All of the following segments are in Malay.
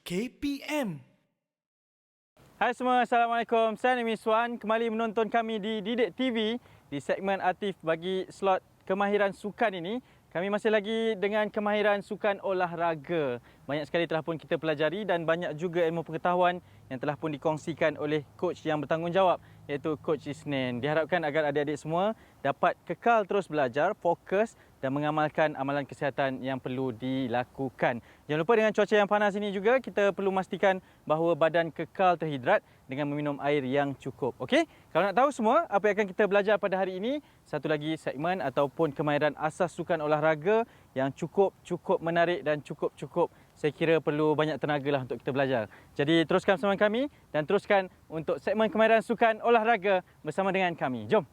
KPM. Hai semua, Assalamualaikum. Saya Nimi Swan. Kembali menonton kami di Didik TV di segmen aktif bagi slot kemahiran sukan ini. Kami masih lagi dengan kemahiran sukan olahraga. Banyak sekali telah pun kita pelajari dan banyak juga ilmu pengetahuan yang telah pun dikongsikan oleh coach yang bertanggungjawab, iaitu Coach Isnin. Diharapkan agar adik-adik semua dapat kekal terus belajar, fokus dan mengamalkan amalan kesihatan yang perlu dilakukan. Jangan lupa dengan cuaca yang panas ini juga, kita perlu memastikan bahawa badan kekal terhidrat dengan meminum air yang cukup. Okey? Kalau nak tahu semua apa yang akan kita belajar pada hari ini, satu lagi segmen ataupun kemahiran asas sukan olahraga yang cukup menarik dan cukup saya kira perlu banyak tenaga lah untuk kita belajar. Jadi teruskan bersama kami dan teruskan untuk segmen kemahiran sukan olahraga bersama dengan kami. Jom!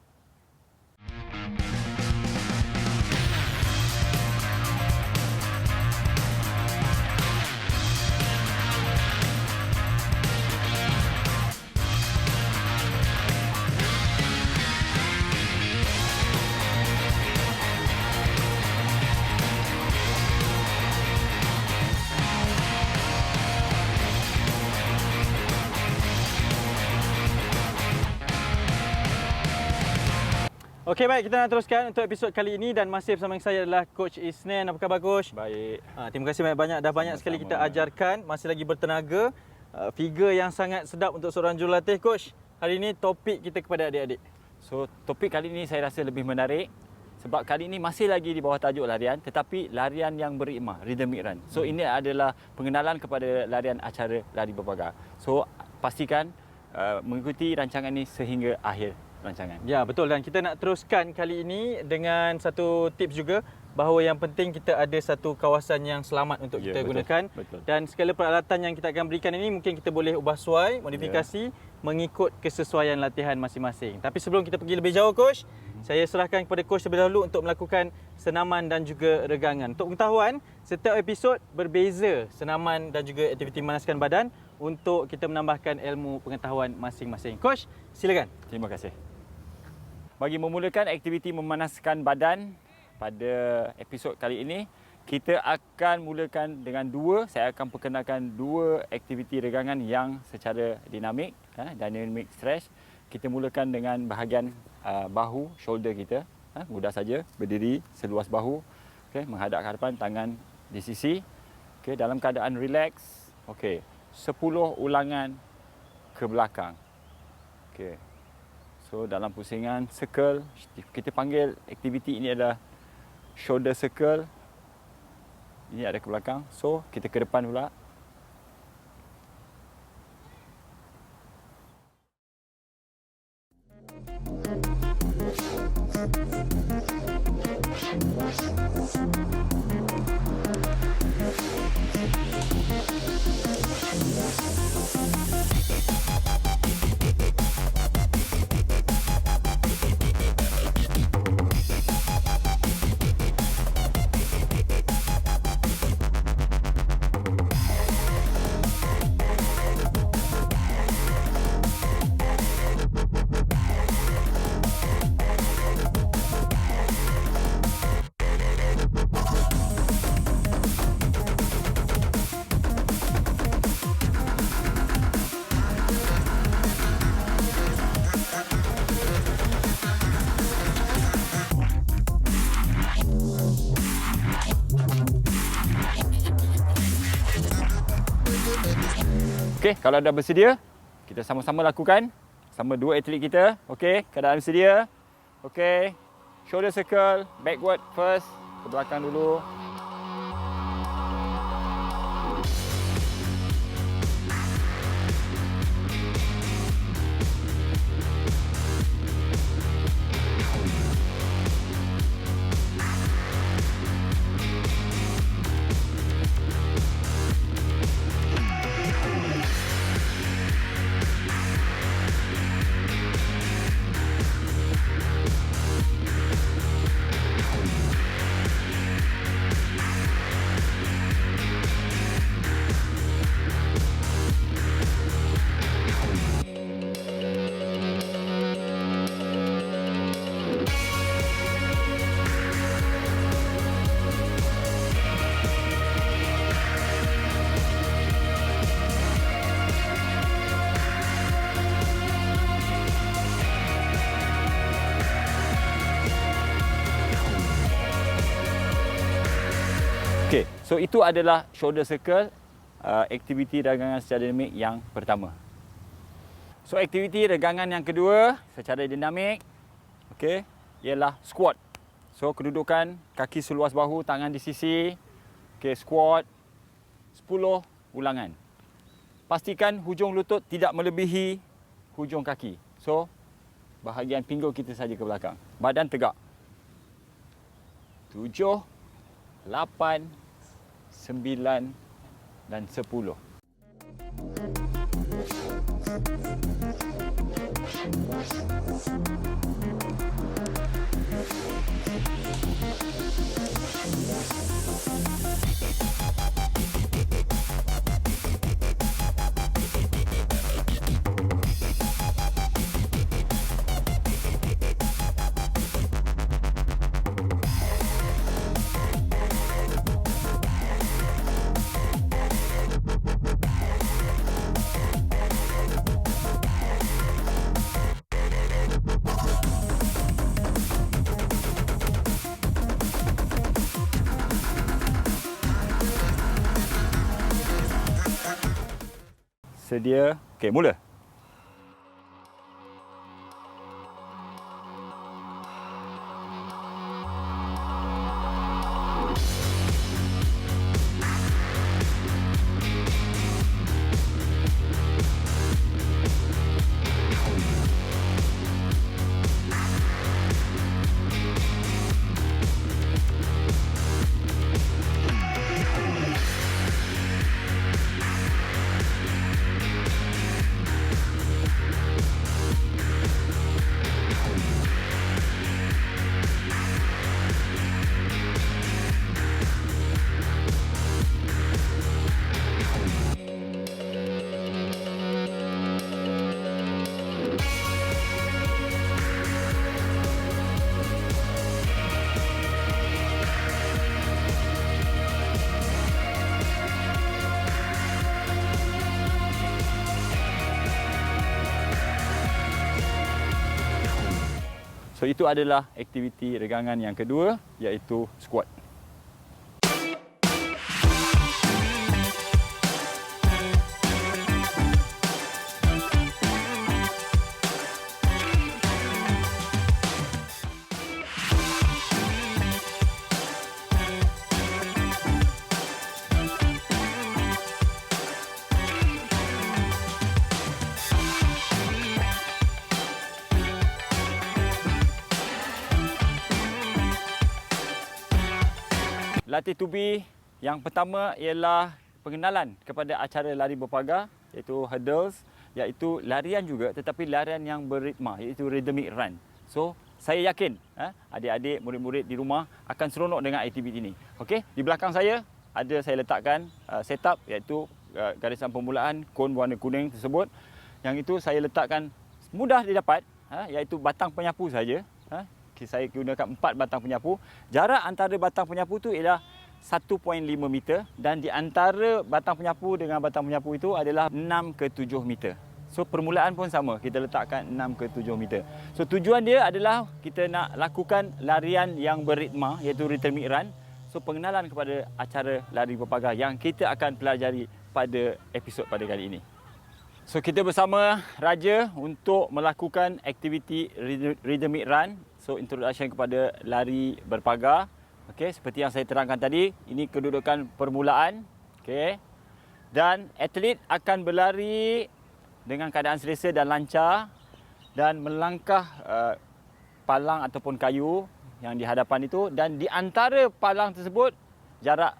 Okey, baik, kita nak teruskan untuk episod kali ini dan masih bersama saya adalah Coach Isnin. Apa khabar, Coach? Baik. Terima kasih banyak-banyak. Dah banyak sekali kita ajarkan, masih lagi bertenaga. Figure yang sangat sedap untuk seorang jurulatih, Coach. Hari ini topik kita kepada adik-adik. So, topik kali ini saya rasa lebih menarik sebab kali ini masih lagi di bawah tajuk larian tetapi larian yang berirma, rhythmic run. So, ini adalah pengenalan kepada larian acara lari berpagar. So, pastikan mengikuti rancangan ini sehingga akhir rancangan. Ya, betul, dan kita nak teruskan kali ini dengan satu tips juga bahawa yang penting kita ada satu kawasan yang selamat untuk kita gunakan. Betul. Dan segala peralatan yang kita akan berikan ini mungkin kita boleh ubah suai, modifikasi mengikut kesesuaian latihan masing-masing. Tapi sebelum kita pergi lebih jauh, Coach, saya serahkan kepada Coach terlebih dahulu untuk melakukan senaman dan juga regangan. Untuk pengetahuan, setiap episod berbeza senaman dan juga aktiviti memanaskan badan untuk kita menambahkan ilmu pengetahuan masing-masing. Coach, silakan. Terima kasih. Bagi memulakan aktiviti memanaskan badan pada episod kali ini, kita akan mulakan dengan saya akan perkenalkan dua aktiviti regangan yang secara dinamik, dynamic stretch. Kita mulakan dengan bahagian bahu, shoulder kita. Mudah saja, berdiri seluas bahu, menghadap ke hadapan, tangan di sisi. Dalam keadaan relax, 10 ulangan ke belakang. So, dalam pusingan circle, kita panggil aktiviti ini adalah shoulder circle. Ini ada ke belakang. So, kita ke depan pula. Okey, kalau dah bersedia, kita sama-sama lakukan sama dua atlet kita. Okey, keadaan bersedia. Okey. Shoulder circle, backward first, ke belakang dulu. So itu adalah shoulder circle, aktiviti regangan secara dinamik yang pertama. So aktiviti regangan yang kedua secara dinamik, okey, ialah squat. So kedudukan kaki seluas bahu, tangan di sisi. Okey, squat 10 ulangan. Pastikan hujung lutut tidak melebihi hujung kaki. So bahagian pinggul kita saja ke belakang. Badan tegak. 7, 8, 9 dan 10. Sedia. Okey, mula. So itu adalah aktiviti regangan yang kedua, iaitu squat. Latih tubi yang pertama ialah pengenalan kepada acara lari berpagar, iaitu hurdles, iaitu larian juga tetapi larian yang berritma, iaitu rhythmic run. So saya yakin adik-adik, murid-murid di rumah akan seronok dengan aktiviti ini. Okey, di belakang saya saya letakkan setup, iaitu garisan permulaan kon warna kuning tersebut. Yang itu saya letakkan mudah didapat, iaitu batang penyapu saja. Saya gunakan 4 batang penyapu. Jarak antara batang penyapu itu ialah 1.5 meter dan di antara batang penyapu dengan batang penyapu itu adalah 6 ke 7 meter. So permulaan pun sama, kita letakkan 6 ke 7 meter. So tujuan dia adalah kita nak lakukan larian yang berritma, iaitu rhythmic run. So pengenalan kepada acara lari berpagar yang kita akan pelajari pada episod pada kali ini. So kita bersama Raja untuk melakukan aktiviti rhythmic run. So introduction kepada lari berpagar. Okey, seperti yang saya terangkan tadi, ini kedudukan permulaan. Okey. Dan atlet akan berlari dengan keadaan selesa dan lancar dan melangkah palang ataupun kayu yang di hadapan itu, dan di antara palang tersebut jarak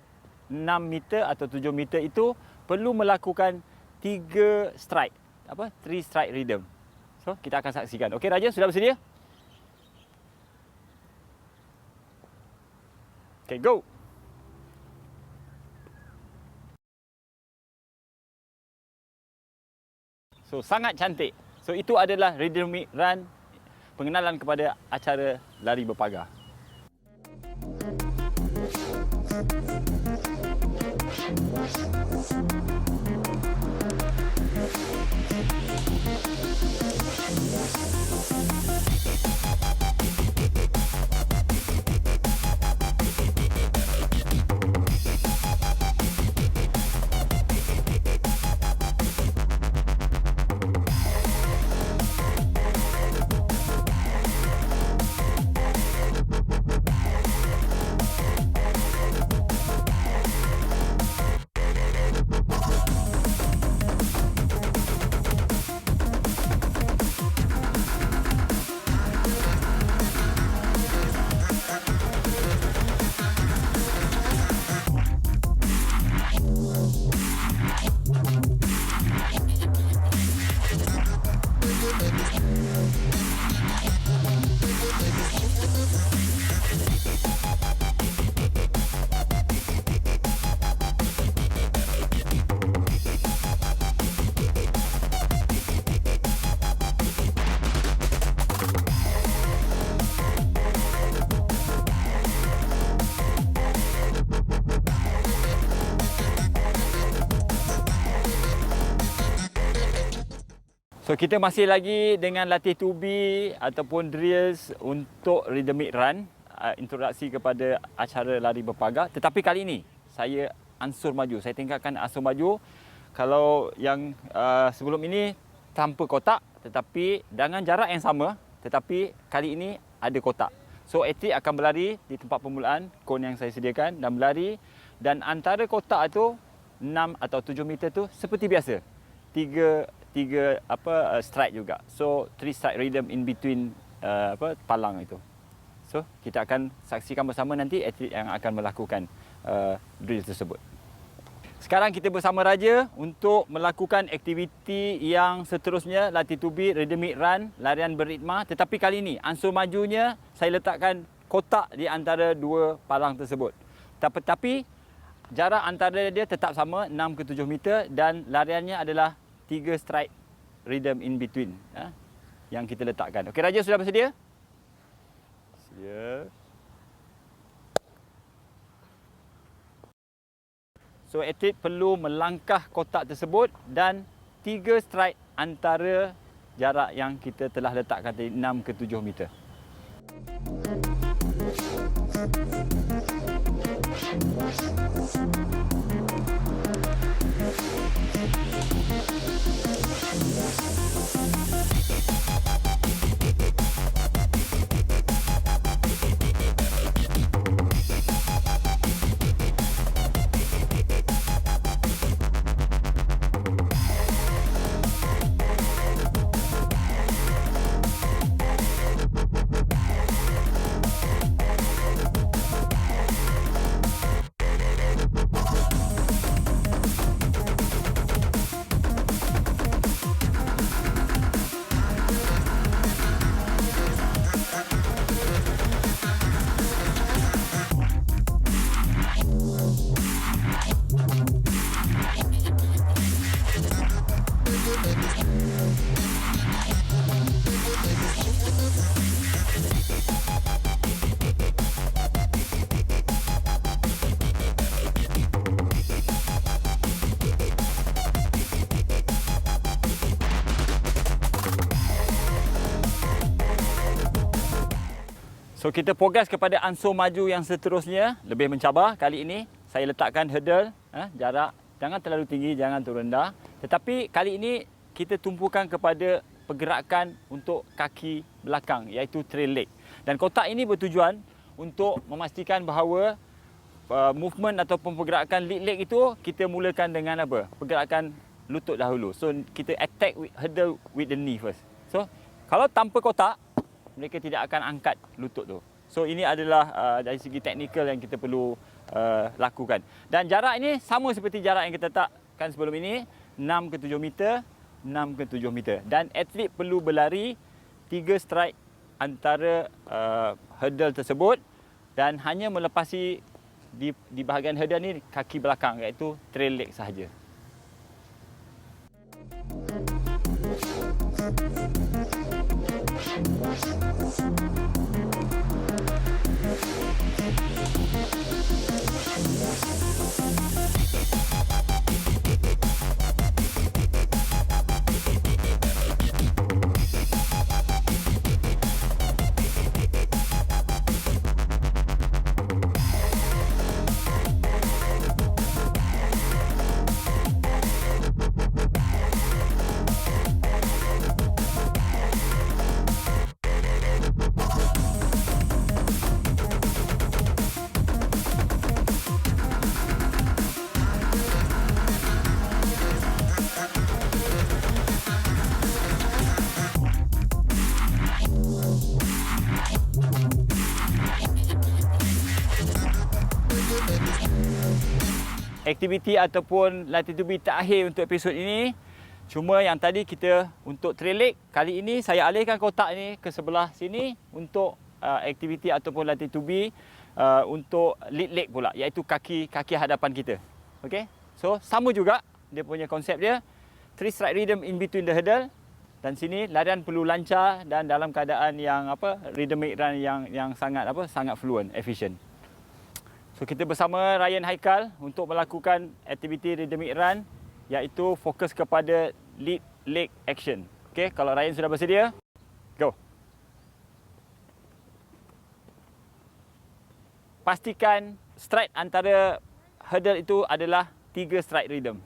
6 meter atau 7 meter itu perlu melakukan 3 strike. 3 strike rhythm. So kita akan saksikan. Okey Raja, sudah bersedia? Okay, go! So, sangat cantik. So, itu adalah rhythmic run, pengenalan kepada acara lari berpagar. So kita masih lagi dengan latih tubi ataupun drills untuk rhythmic run, introduksi kepada acara lari berpagar. Tetapi kali ini saya ansur maju. Saya tingkatkan ansur maju. Kalau yang sebelum ini tanpa kotak tetapi dengan jarak yang sama, tetapi kali ini ada kotak. So atlet akan berlari di tempat permulaan kon yang saya sediakan dan berlari, dan antara kotak itu 6 atau 7 meter tu seperti biasa. Tiga strike juga. So 3 strike rhythm in between palang itu. So kita akan saksikan bersama nanti atlet yang akan melakukan drill tersebut. Sekarang kita bersama Raja untuk melakukan aktiviti yang seterusnya, latih tubi, rhythmic run, larian berritma. Tetapi kali ini ansur majunya saya letakkan kotak di antara dua palang tersebut. Tetapi jarak antara dia tetap sama 6 ke 7 meter dan lariannya adalah 3 strike rhythm in between yang kita letakkan. Okey, Raja sudah bersedia? Sedia. So atlet perlu melangkah kotak tersebut dan 3 strike antara jarak yang kita telah letakkan tadi 6 ke 7 meter. So kita progres kepada ansur maju yang seterusnya, lebih mencabar. Kali ini saya letakkan hurdle, jarak jangan terlalu tinggi, jangan terlalu rendah. Tetapi kali ini kita tumpukan kepada pergerakan untuk kaki belakang, iaitu trail leg. Dan kotak ini bertujuan untuk memastikan bahawa movement ataupun pergerakan lead leg itu kita mulakan dengan apa? Pergerakan lutut dahulu. So kita attack hurdle with the knee first. So kalau tanpa kotak, mereka tidak akan angkat lutut tu. So ini adalah dari segi teknikal yang kita perlu lakukan. Dan jarak ini sama seperti jarak yang kita letakkan sebelum ini, 6 ke 7 meter, 6 ke 7 meter. Dan atlet perlu berlari 3 strike antara hurdle tersebut dan hanya melepasi di bahagian hurdle ni kaki belakang, iaitu trail leg sahaja. Aktiviti ataupun latih tubi terakhir untuk episod ini. Cuma yang tadi kita untuk trail leg, kali ini saya alihkan kotak ini ke sebelah sini untuk aktiviti ataupun latih tubi untuk lead leg pula, iaitu kaki hadapan kita. Okey. So sama juga dia punya konsep dia, 3 strike rhythm in between the hurdle, dan sini larian perlu lancar dan dalam keadaan yang rhythmic run yang sangat fluent, efficient. So kita bersama Ryan Haikal untuk melakukan aktiviti rhythmic run, iaitu fokus kepada lead leg action. Okey, kalau Ryan sudah bersedia, go. Pastikan stride antara hurdle itu adalah 3 stride rhythm.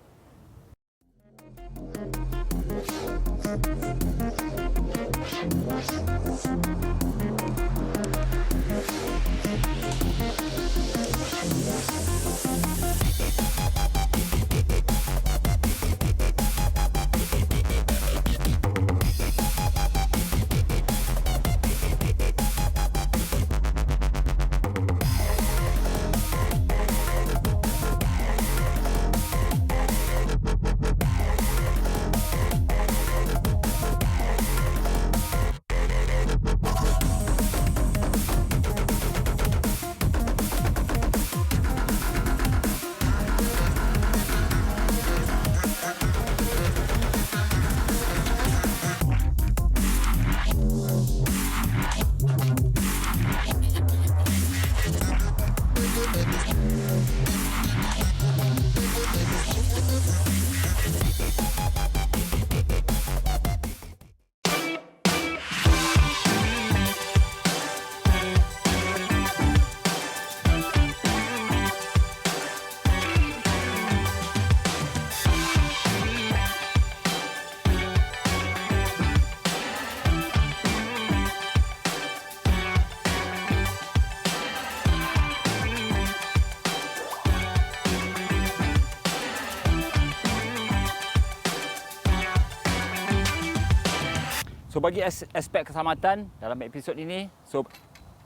So bagi aspek keselamatan dalam episod ini,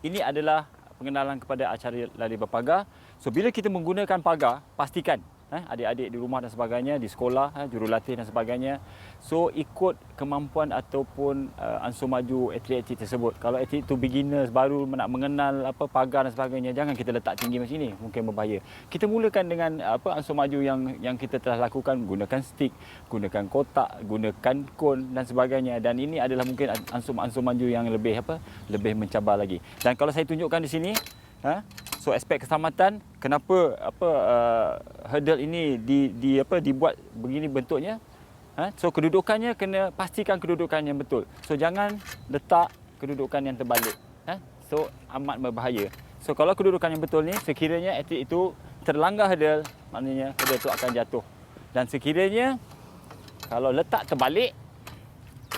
ini adalah pengenalan kepada acara lari berpagar. So bila kita menggunakan pagar, pastikan adik-adik di rumah dan sebagainya, di sekolah, jurulatih dan sebagainya, so ikut kemampuan ataupun ansur maju atlet-atlet tersebut. Kalau atlet itu beginners baru nak mengenal pagar dan sebagainya, jangan kita letak tinggi macam ini, mungkin berbahaya. Kita mulakan dengan ansur maju yang kita telah lakukan, gunakan stick, gunakan kotak, gunakan kon dan sebagainya, dan ini adalah mungkin ansur maju yang lebih mencabar lagi. Dan kalau saya tunjukkan di sini, so aspek keselamatan, kenapa hurdle ini dibuat begini bentuknya, so kedudukannya kena pastikan kedudukannya betul. So jangan letak kedudukan yang terbalik, so amat berbahaya. So kalau kedudukan yang betul ni, sekiranya atlet itu terlanggar hurdle, maknanya hurdle itu akan jatuh. Dan sekiranya kalau letak terbalik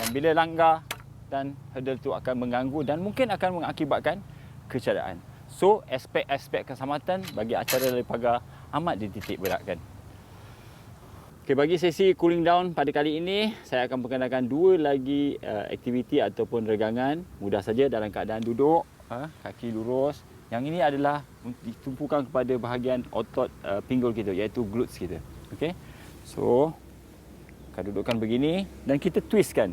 dan bila langgar, dan hurdle itu akan mengganggu dan mungkin akan mengakibatkan kecederaan. So, aspek-aspek keselamatan bagi acara lari pagar amat dititik beratkan. Okay, bagi sesi cooling down pada kali ini, saya akan perkenalkan 2 lagi aktiviti ataupun regangan. Mudah saja dalam keadaan duduk, kaki lurus. Yang ini adalah ditumpukan kepada bahagian otot pinggul kita, iaitu glutes kita. Okay? So, akan dudukkan begini dan kita twistkan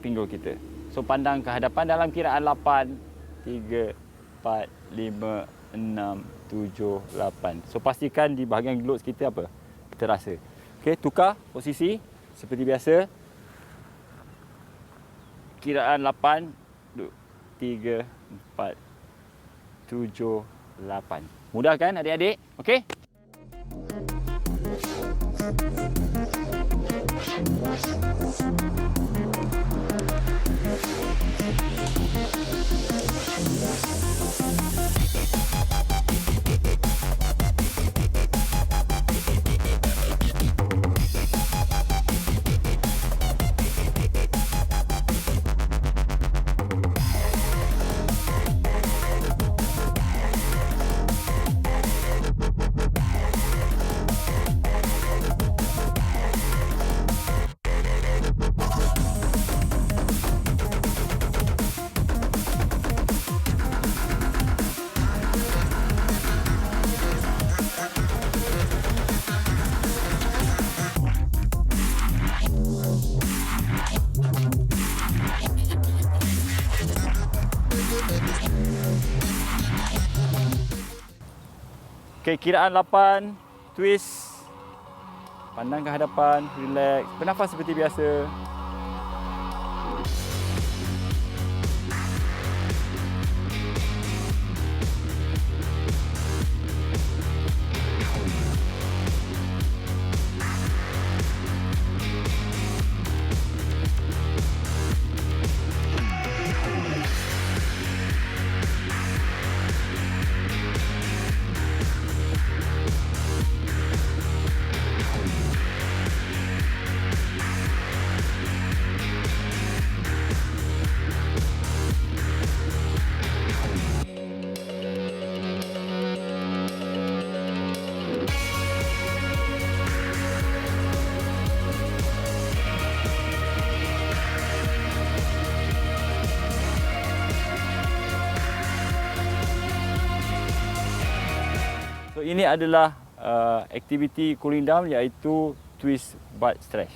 pinggul kita. So, pandang ke hadapan dalam kiraan 8, 3, 4, 5, 6, 7, 8. So pastikan di bahagian glutes kita terasa. Okey, tukar posisi seperti biasa. Kiraan 8, 3, 4, 7, 8. Mudah kan adik-adik? Okey? Okey, kiraan 8, twist. Pandang ke hadapan, relax. Bernafas seperti biasa. So ini adalah aktiviti cooling down iaitu twist butt stretch.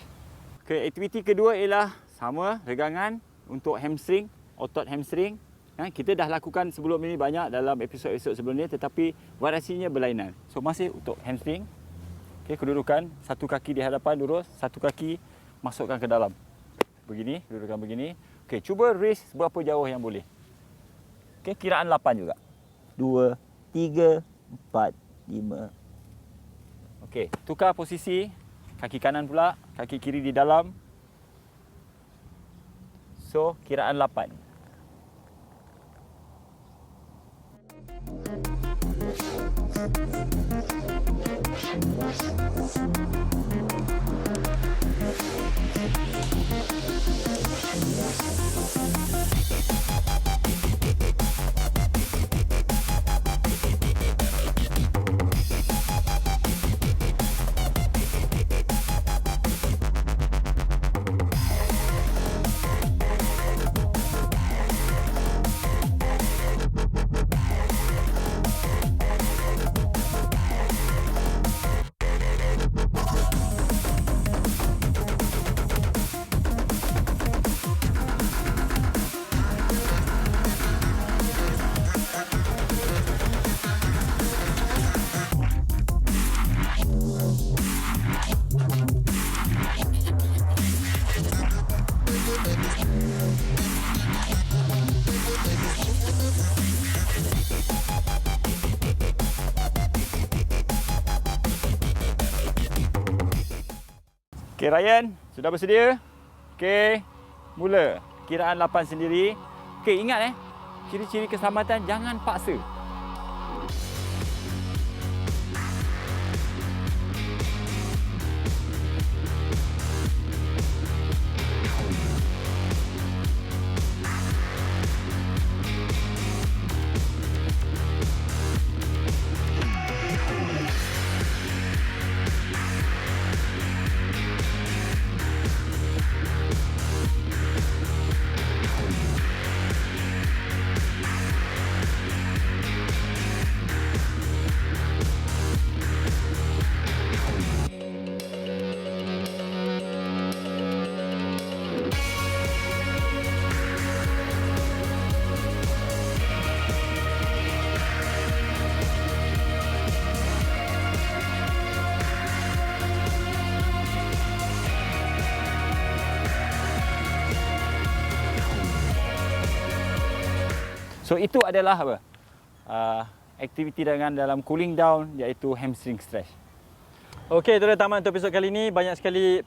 Okay, aktiviti kedua ialah sama regangan untuk hamstring, otot hamstring. Kita dah lakukan sebelum ini banyak dalam episod-episod sebelum ni, tetapi variasinya berlainan. So masih untuk hamstring. Okay, kedudukan satu kaki di hadapan lurus, satu kaki masukkan ke dalam. Begini, kedudukan begini. Okay, cuba raise berapa jauh yang boleh. Okay, kiraan 8 juga. 2, 3, 4, 5. Okey, tukar posisi. Kaki kanan pula, kaki kiri di dalam. So, kiraan 8. Okey, Ryan, sudah bersedia? Okey, mula. Kiraan 8 sendiri. Okey, ingat ciri-ciri keselamatan jangan paksa. So itu adalah apa? Aktiviti dalam cooling down iaitu hamstring stretch. Okey, itu dah tamat untuk episod kali ini. Banyak sekali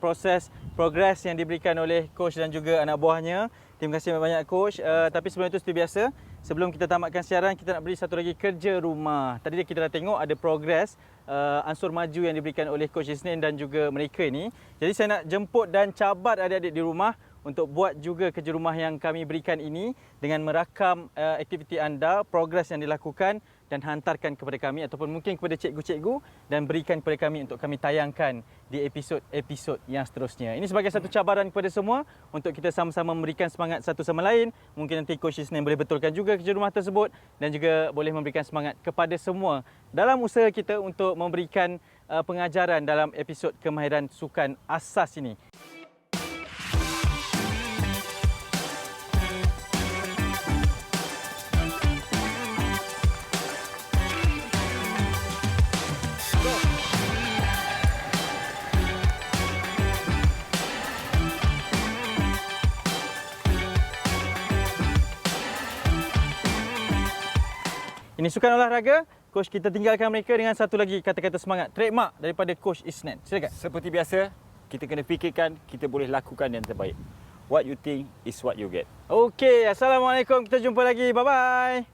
progres yang diberikan oleh coach dan juga anak buahnya. Terima kasih banyak coach. Tapi sebelum itu seperti biasa, sebelum kita tamatkan siaran, kita nak beri satu lagi kerja rumah. Tadi kita dah tengok ada progres ansur maju yang diberikan oleh coach Isnin dan juga mereka ini. Jadi saya nak jemput dan cabar adik-adik di rumah untuk buat juga kerja rumah yang kami berikan ini dengan merakam aktiviti anda, progres yang dilakukan dan hantarkan kepada kami ataupun mungkin kepada cikgu-cikgu dan berikan kepada kami untuk kami tayangkan di episod-episod yang seterusnya. Ini sebagai satu cabaran kepada semua untuk kita sama-sama memberikan semangat satu sama lain. Mungkin nanti Coach Isnin boleh betulkan juga kerja rumah tersebut dan juga boleh memberikan semangat kepada semua dalam usaha kita untuk memberikan pengajaran dalam episod kemahiran sukan asas ini. Ini sukan olahraga. Coach, kita tinggalkan mereka dengan satu lagi kata-kata semangat trademark daripada Coach Isnin. Silakan. Seperti biasa, kita kena fikirkan kita boleh lakukan yang terbaik. What you think is what you get. Okey, Assalamualaikum. Kita jumpa lagi. Bye-bye.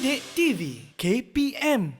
Didik TV KPM